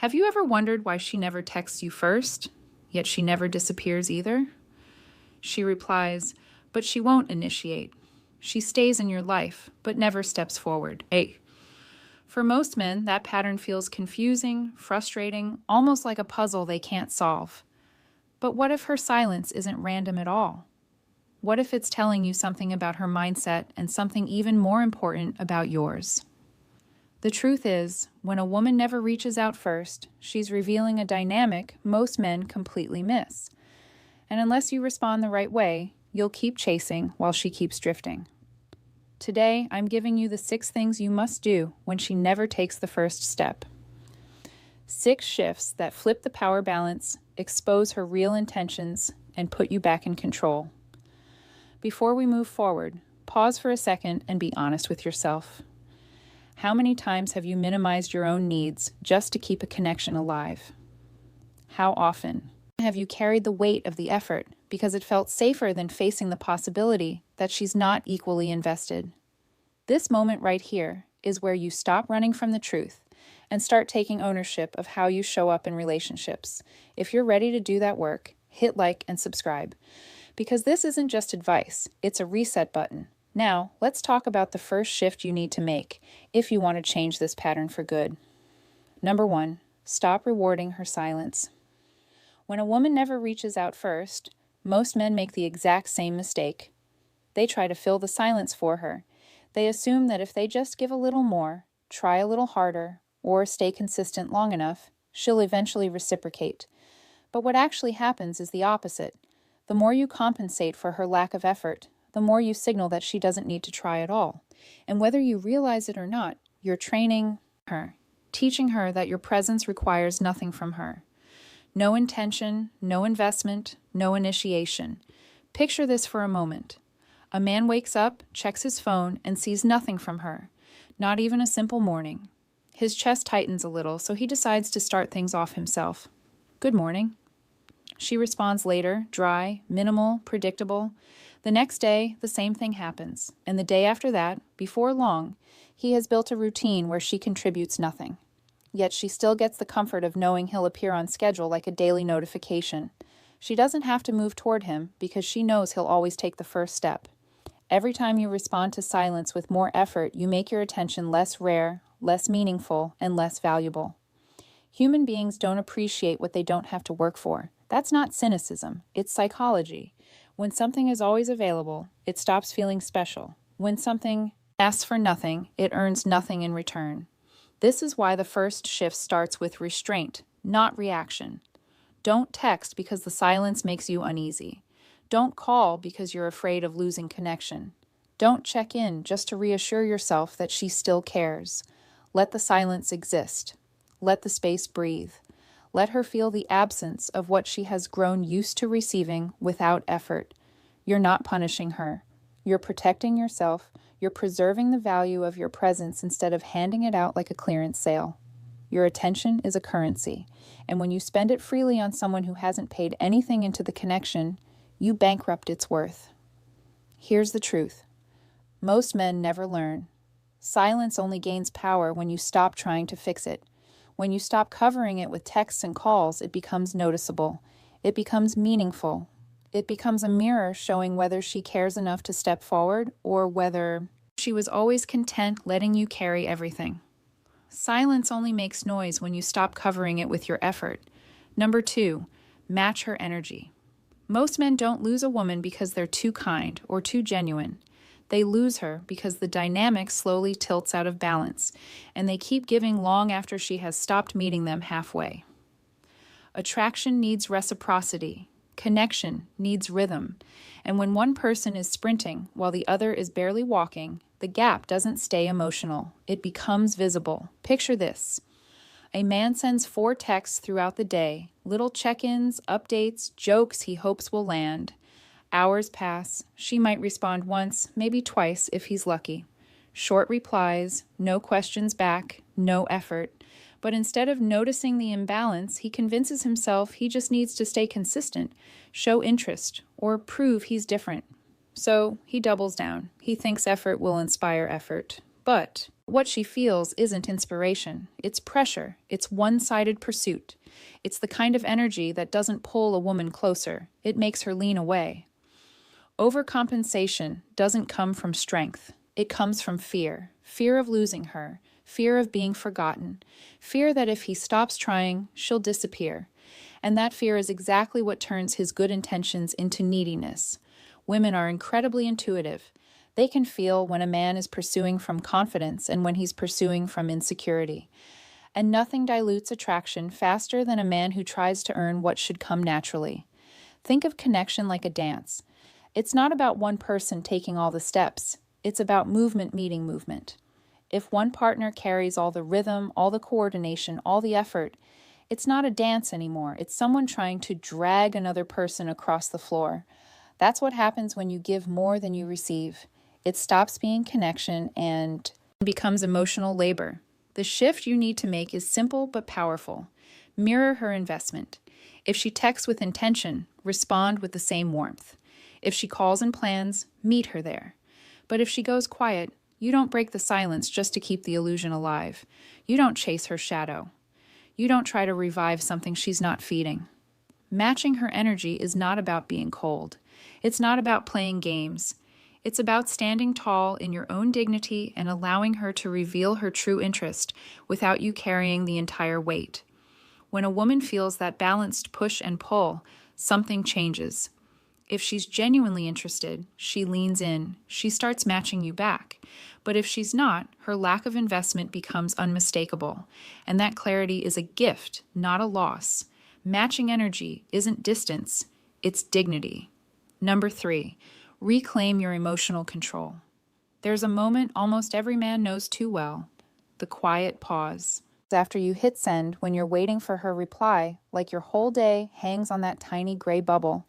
Have you ever wondered why she never texts you first, yet she never disappears either? She replies, but she won't initiate. She stays in your life, but never steps forward. For most men, that pattern feels confusing, frustrating, almost like a puzzle they can't solve. But what if her silence isn't random at all? What if it's telling you something about her mindset and something even more important about yours? The truth is, when a woman never reaches out first, she's revealing a dynamic most men completely miss. And unless you respond the right way, you'll keep chasing while she keeps drifting. Today, I'm giving you the 6 things you must do when she never takes the first step. 6 shifts that flip the power balance, expose her real intentions, and put you back in control. Before we move forward, pause for a second and be honest with yourself. How many times have you minimized your own needs just to keep a connection alive? How often have you carried the weight of the effort because it felt safer than facing the possibility that she's not equally invested? This moment right here is where you stop running from the truth and start taking ownership of how you show up in relationships. If you're ready to do that work, hit like and subscribe, because this isn't just advice, it's a reset button. Now, let's talk about the first shift you need to make if you want to change this pattern for good. Number 1, stop rewarding her silence. When a woman never reaches out first, most men make the exact same mistake. They try to fill the silence for her. They assume that if they just give a little more, try a little harder, or stay consistent long enough, she'll eventually reciprocate. But what actually happens is the opposite. The more you compensate for her lack of effort, the more you signal that she doesn't need to try at all. And whether you realize it or not, you're training her, teaching her that your presence requires nothing from her. No intention, no investment, no initiation. Picture this for a moment. A man wakes up, checks his phone, and sees nothing from her, not even a simple morning. His chest tightens a little, so he decides to start things off himself. Good morning. She responds later, dry, minimal, predictable. The next day, the same thing happens, and the day after that, before long, he has built a routine where she contributes nothing. Yet she still gets the comfort of knowing he'll appear on schedule like a daily notification. She doesn't have to move toward him because she knows he'll always take the first step. Every time you respond to silence with more effort, you make your attention less rare, less meaningful, and less valuable. Human beings don't appreciate what they don't have to work for. That's not cynicism, it's psychology. When something is always available, it stops feeling special. When something asks for nothing, it earns nothing in return. This is why the first shift starts with restraint, not reaction. Don't text because the silence makes you uneasy. Don't call because you're afraid of losing connection. Don't check in just to reassure yourself that she still cares. Let the silence exist. Let the space breathe. Let her feel the absence of what she has grown used to receiving without effort. You're not punishing her. You're protecting yourself. You're preserving the value of your presence instead of handing it out like a clearance sale. Your attention is a currency, and when you spend it freely on someone who hasn't paid anything into the connection, you bankrupt its worth. Here's the truth. Most men never learn. Silence only gains power when you stop trying to fix it. When you stop covering it with texts and calls, it becomes noticeable. It becomes meaningful. It becomes a mirror showing whether she cares enough to step forward or whether she was always content letting you carry everything. Silence only makes noise when you stop covering it with your effort. Number 2, match her energy. Most men don't lose a woman because they're too kind or too genuine. They lose her because the dynamic slowly tilts out of balance, and they keep giving long after she has stopped meeting them halfway. Attraction needs reciprocity. Connection needs rhythm. And when one person is sprinting while the other is barely walking, the gap doesn't stay emotional. It becomes visible. Picture this. A man sends 4 texts throughout the day, little check-ins, updates, jokes he hopes will land. Hours pass. She might respond once, maybe twice if he's lucky. Short replies, no questions back, no effort. But instead of noticing the imbalance, he convinces himself he just needs to stay consistent, show interest, or prove he's different. So he doubles down. He thinks effort will inspire effort. But What she feels isn't inspiration. It's pressure. It's one-sided pursuit. It's the kind of energy that doesn't pull a woman closer. It makes her lean away. Overcompensation doesn't come from strength. It comes from fear. Fear of losing her. Fear of being forgotten. Fear that if he stops trying, she'll disappear. And that fear is exactly what turns his good intentions into neediness. Women are incredibly intuitive. They can feel when a man is pursuing from confidence and when he's pursuing from insecurity. And nothing dilutes attraction faster than a man who tries to earn what should come naturally. Think of connection like a dance. It's not about one person taking all the steps. It's about movement meeting movement. If one partner carries all the rhythm, all the coordination, all the effort, it's not a dance anymore. It's someone trying to drag another person across the floor. That's what happens when you give more than you receive. It stops being connection and becomes emotional labor. The shift you need to make is simple but powerful. Mirror her investment. If she texts with intention, respond with the same warmth. If she calls and plans, meet her there. But if she goes quiet, you don't break the silence just to keep the illusion alive. You don't chase her shadow. You don't try to revive something she's not feeding. Matching her energy is not about being cold. It's not about playing games. It's about standing tall in your own dignity and allowing her to reveal her true interest without you carrying the entire weight. When a woman feels that balanced push and pull, something changes. If she's genuinely interested, she leans in, she starts matching you back. But if she's not, her lack of investment becomes unmistakable. And that clarity is a gift, not a loss. Matching energy isn't distance, it's dignity. Number 3, reclaim your emotional control. There's a moment almost every man knows too well, the quiet pause. After you hit send, when you're waiting for her reply, like your whole day hangs on that tiny gray bubble.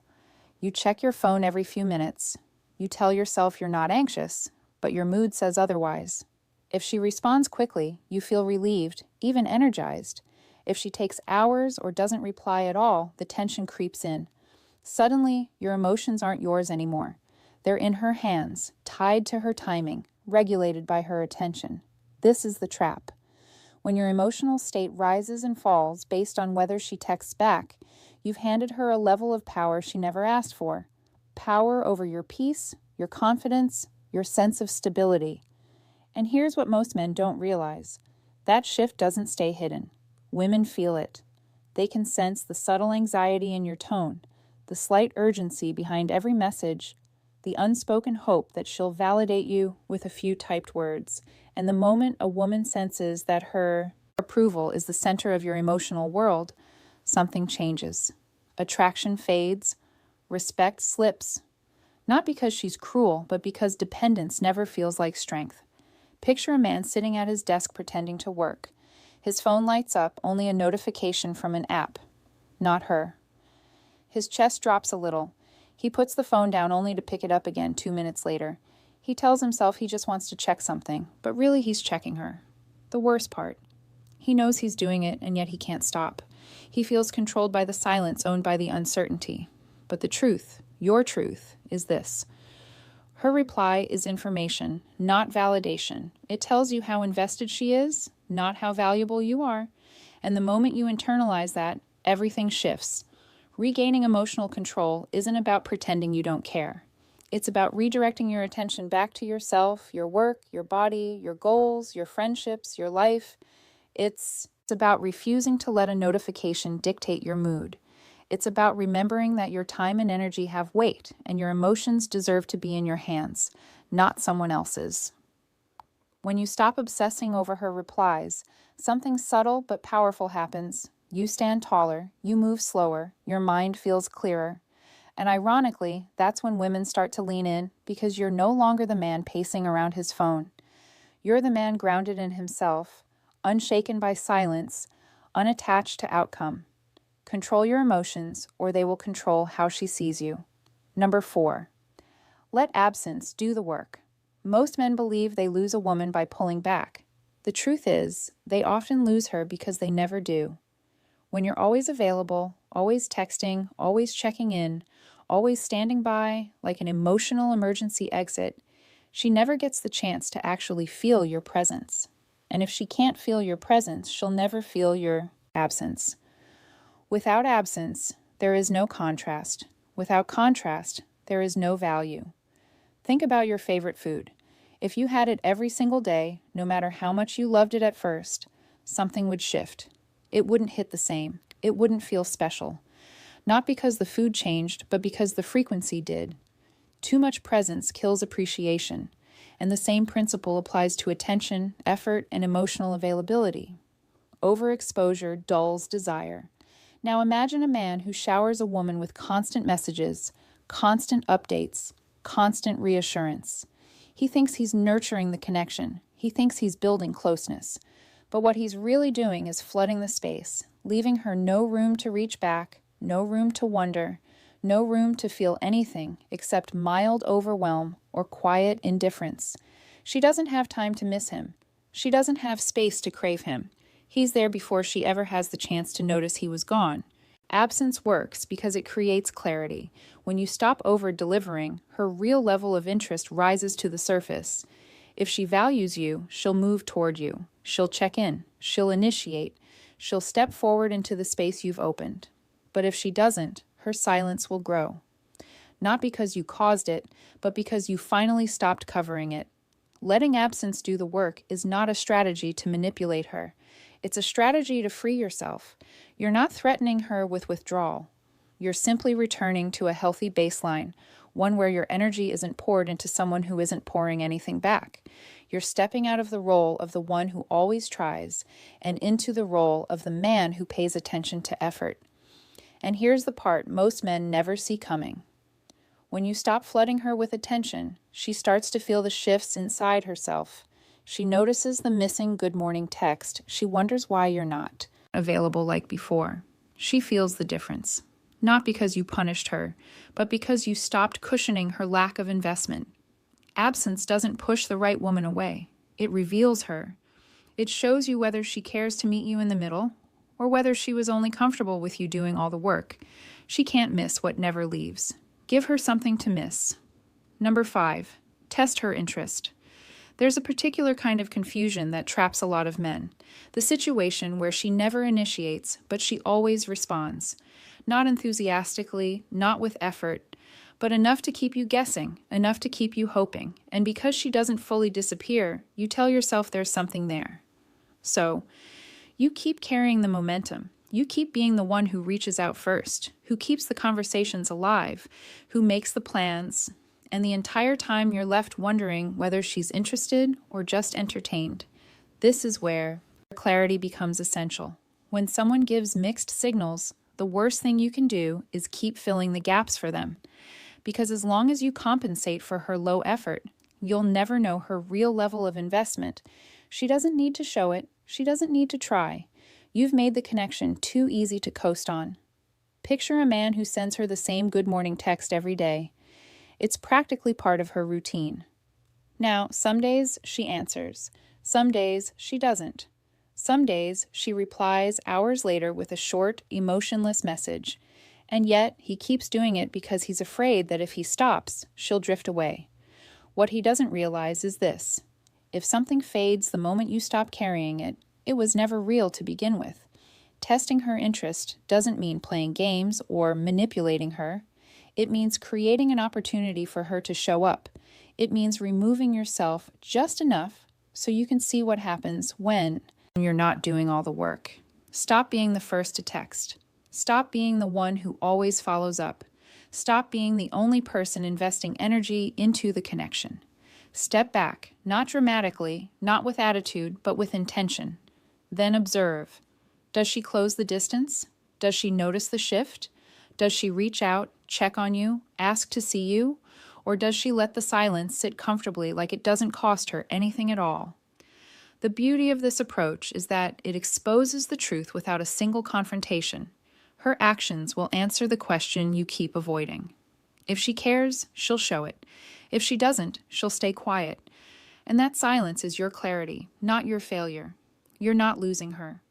You check your phone every few minutes. You tell yourself you're not anxious, but your mood says otherwise. If she responds quickly, you feel relieved, even energized. If she takes hours or doesn't reply at all, the tension creeps in. Suddenly, your emotions aren't yours anymore. They're in her hands, tied to her timing, regulated by her attention. This is the trap. When your emotional state rises and falls based on whether she texts back, you've handed her a level of power she never asked for. Power over your peace, your confidence, your sense of stability. And here's what most men don't realize. That shift doesn't stay hidden. Women feel it. They can sense the subtle anxiety in your tone, the slight urgency behind every message, the unspoken hope that she'll validate you with a few typed words. And the moment a woman senses that her approval is the center of your emotional world, something changes. Attraction fades, respect slips. Not because she's cruel, but because dependence never feels like strength. Picture a man sitting at his desk pretending to work. His phone lights up, only a notification from an app. Not her. His chest drops a little. He puts the phone down only to pick it up again 2 minutes later. He tells himself he just wants to check something, but really he's checking her. The worst part. He knows he's doing it, and yet he can't stop. He feels controlled by the silence owned by the uncertainty. But the truth, your truth, is this. Her reply is information, not validation. It tells you how invested she is, not how valuable you are. And the moment you internalize that, everything shifts. Regaining emotional control isn't about pretending you don't care. It's about redirecting your attention back to yourself, your work, your body, your goals, your friendships, your life. It's about refusing to let a notification dictate your mood. It's about remembering that your time and energy have weight, and your emotions deserve to be in your hands, not someone else's. When you stop obsessing over her replies, something subtle but powerful happens. You stand taller, you move slower, your mind feels clearer. And ironically, that's when women start to lean in, because you're no longer the man pacing around his phone. You're the man grounded in himself, unshaken by silence, unattached to outcome. Control your emotions, or they will control how she sees you. Number 4, let absence do the work. Most men believe they lose a woman by pulling back. The truth is, they often lose her because they never do. When you're always available, always texting, always checking in, always standing by like an emotional emergency exit, she never gets the chance to actually feel your presence. And if she can't feel your presence, she'll never feel your absence. Without absence, there is no contrast. Without contrast, there is no value. Think about your favorite food. If you had it every single day, no matter how much you loved it at first, something would shift. It wouldn't hit the same. It wouldn't feel special. Not because the food changed, but because the frequency did. Too much presence kills appreciation, and the same principle applies to attention, effort, and emotional availability. Overexposure dulls desire. Now imagine a man who showers a woman with constant messages, constant updates, constant reassurance. He thinks he's nurturing the connection. He thinks he's building closeness. But what he's really doing is flooding the space, leaving her no room to reach back, no room to wonder, no room to feel anything except mild overwhelm or quiet indifference. She doesn't have time to miss him. She doesn't have space to crave him. He's there before she ever has the chance to notice he was gone. Absence works because it creates clarity. When you stop over-delivering, her real level of interest rises to the surface. If she values you, she'll move toward you. She'll check in. She'll initiate. She'll step forward into the space you've opened. But if she doesn't, her silence will grow. Not because you caused it, but because you finally stopped covering it. Letting absence do the work is not a strategy to manipulate her. It's a strategy to free yourself. You're not threatening her with withdrawal. You're simply returning to a healthy baseline, one where your energy isn't poured into someone who isn't pouring anything back. You're stepping out of the role of the one who always tries and into the role of the man who pays attention to effort. And here's the part most men never see coming. When you stop flooding her with attention, she starts to feel the shifts inside herself. She notices the missing good morning text. She wonders why you're not available like before. She feels the difference. Not because you punished her, but because you stopped cushioning her lack of investment. Absence doesn't push the right woman away. It reveals her. It shows you whether she cares to meet you in the middle, or whether she was only comfortable with you doing all the work. She can't miss what never leaves. Give her something to miss. Number 5, test her interest. There's a particular kind of confusion that traps a lot of men. The situation where she never initiates, but she always responds. Not enthusiastically, not with effort, but enough to keep you guessing, enough to keep you hoping. And because she doesn't fully disappear, you tell yourself there's something there. So, you keep carrying the momentum. You keep being the one who reaches out first, who keeps the conversations alive, who makes the plans, and the entire time you're left wondering whether she's interested or just entertained. This is where clarity becomes essential. When someone gives mixed signals, the worst thing you can do is keep filling the gaps for them. Because as long as you compensate for her low effort, you'll never know her real level of investment. She doesn't need to show it. She doesn't need to try. You've made the connection too easy to coast on. Picture a man who sends her the same good morning text every day. It's practically part of her routine. Now, some days she answers. Some days she doesn't. Some days she replies hours later with a short, emotionless message. And yet he keeps doing it because he's afraid that if he stops, she'll drift away. What he doesn't realize is this. If something fades the moment you stop carrying it, it was never real to begin with. Testing her interest doesn't mean playing games or manipulating her. It means creating an opportunity for her to show up. It means removing yourself just enough so you can see what happens when you're not doing all the work. Stop being the first to text. Stop being the one who always follows up. Stop being the only person investing energy into the connection. Step back, not dramatically, not with attitude, but with intention. Then observe. Does she close the distance? Does she notice the shift? Does she reach out, check on you, ask to see you? Or does she let the silence sit comfortably like it doesn't cost her anything at all? The beauty of this approach is that it exposes the truth without a single confrontation. Her actions will answer the question you keep avoiding. If she cares, she'll show it. If she doesn't, she'll stay quiet. And that silence is your clarity, not your failure. You're not losing her.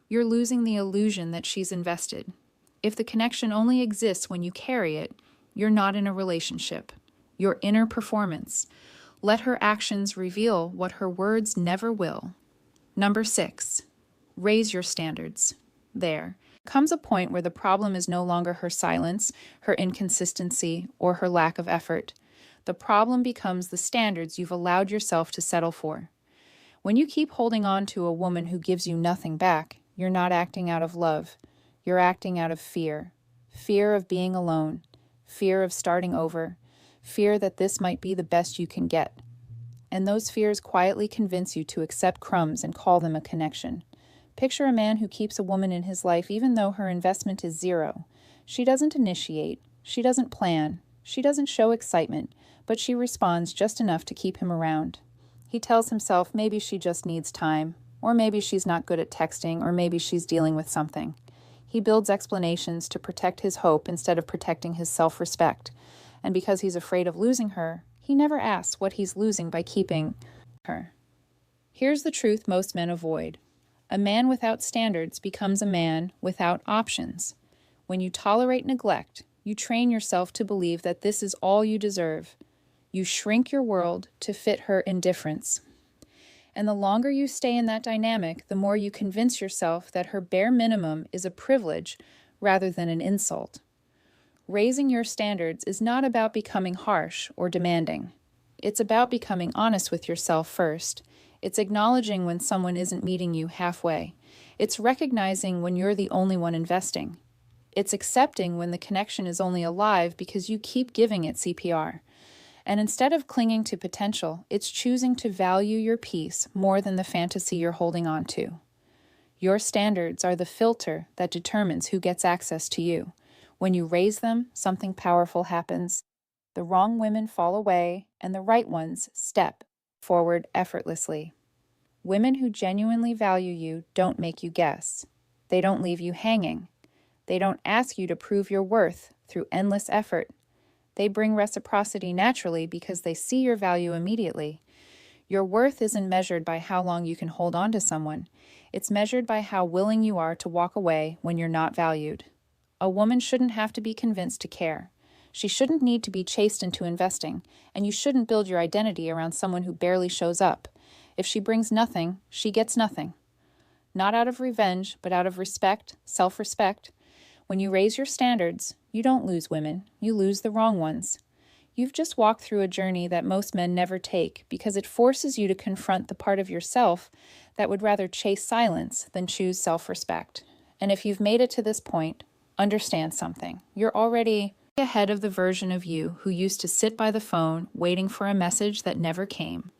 You're losing the illusion that she's invested. If the connection only exists when you carry it, you're not in a relationship. Your inner performance. Let her actions reveal what her words never will. Number 6, raise your standards. There comes a point where the problem is no longer her silence, her inconsistency, or her lack of effort. The problem becomes the standards you've allowed yourself to settle for. When you keep holding on to a woman who gives you nothing back, you're not acting out of love. You're acting out of fear. Fear of being alone. Fear of starting over. Fear that this might be the best you can get. And those fears quietly convince you to accept crumbs and call them a connection. Picture a man who keeps a woman in his life even though her investment is zero. She doesn't initiate. She doesn't plan. She doesn't show excitement, but she responds just enough to keep him around. He tells himself maybe she just needs time, or maybe she's not good at texting, or maybe she's dealing with something. He builds explanations to protect his hope instead of protecting his self-respect. And because he's afraid of losing her, he never asks what he's losing by keeping her. Here's the truth most men avoid. A man without standards becomes a man without options. When you tolerate neglect, you train yourself to believe that this is all you deserve. You shrink your world to fit her indifference. And the longer you stay in that dynamic, the more you convince yourself that her bare minimum is a privilege rather than an insult. Raising your standards is not about becoming harsh or demanding. It's about becoming honest with yourself first. It's acknowledging when someone isn't meeting you halfway. It's recognizing when you're the only one investing. It's accepting when the connection is only alive because you keep giving it CPR. And instead of clinging to potential, it's choosing to value your peace more than the fantasy you're holding on to. Your standards are the filter that determines who gets access to you. When you raise them, something powerful happens. The wrong women fall away, and the right ones step forward effortlessly. Women who genuinely value you don't make you guess. They don't leave you hanging. They don't ask you to prove your worth through endless effort. They bring reciprocity naturally because they see your value immediately. Your worth isn't measured by how long you can hold on to someone. It's measured by how willing you are to walk away when you're not valued. A woman shouldn't have to be convinced to care. She shouldn't need to be chased into investing, and you shouldn't build your identity around someone who barely shows up. If she brings nothing, she gets nothing. Not out of revenge, but out of respect, self-respect. When you raise your standards, you don't lose women, you lose the wrong ones. You've just walked through a journey that most men never take because it forces you to confront the part of yourself that would rather chase silence than choose self-respect. And if you've made it to this point, understand something. You're already ahead of the version of you who used to sit by the phone waiting for a message that never came.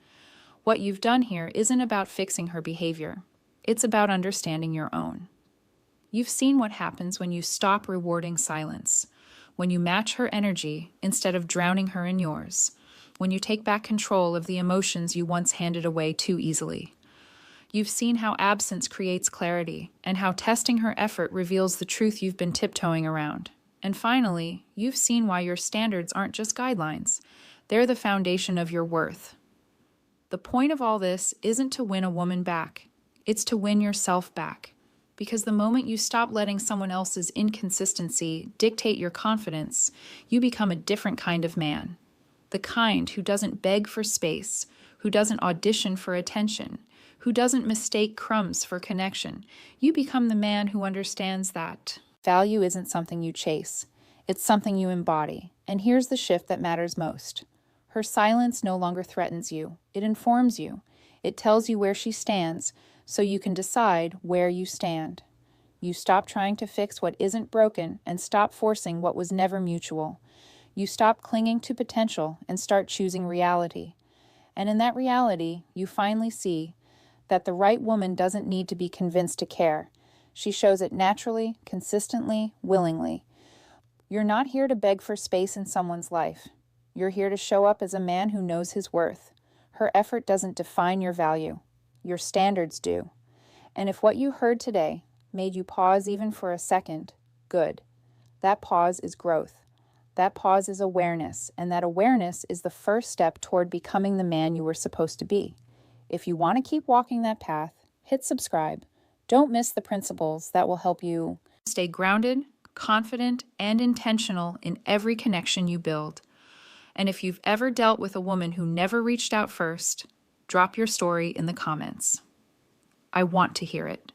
What you've done here isn't about fixing her behavior. It's about understanding your own. You've seen what happens when you stop rewarding silence, when you match her energy instead of drowning her in yours, when you take back control of the emotions you once handed away too easily. You've seen how absence creates clarity and how testing her effort reveals the truth you've been tiptoeing around. And finally, you've seen why your standards aren't just guidelines. They're the foundation of your worth. The point of all this isn't to win a woman back. It's to win yourself back. Because the moment you stop letting someone else's inconsistency dictate your confidence, you become a different kind of man. The kind who doesn't beg for space, who doesn't audition for attention, who doesn't mistake crumbs for connection. You become the man who understands that value isn't something you chase. It's something you embody. And here's the shift that matters most. Her silence no longer threatens you. It informs you. It tells you where she stands, so you can decide where you stand. You stop trying to fix what isn't broken and stop forcing what was never mutual. You stop clinging to potential and start choosing reality. And in that reality, you finally see that the right woman doesn't need to be convinced to care. She shows it naturally, consistently, willingly. You're not here to beg for space in someone's life. You're here to show up as a man who knows his worth. Her effort doesn't define your value. Your standards do. And if what you heard today made you pause even for a second, good. That pause is growth. That pause is awareness, and that awareness is the first step toward becoming the man you were supposed to be. If you want to keep walking that path, hit subscribe. Don't miss the principles that will help you stay grounded, confident, and intentional in every connection you build. And if you've ever dealt with a woman who never reached out first, drop your story in the comments. I want to hear it.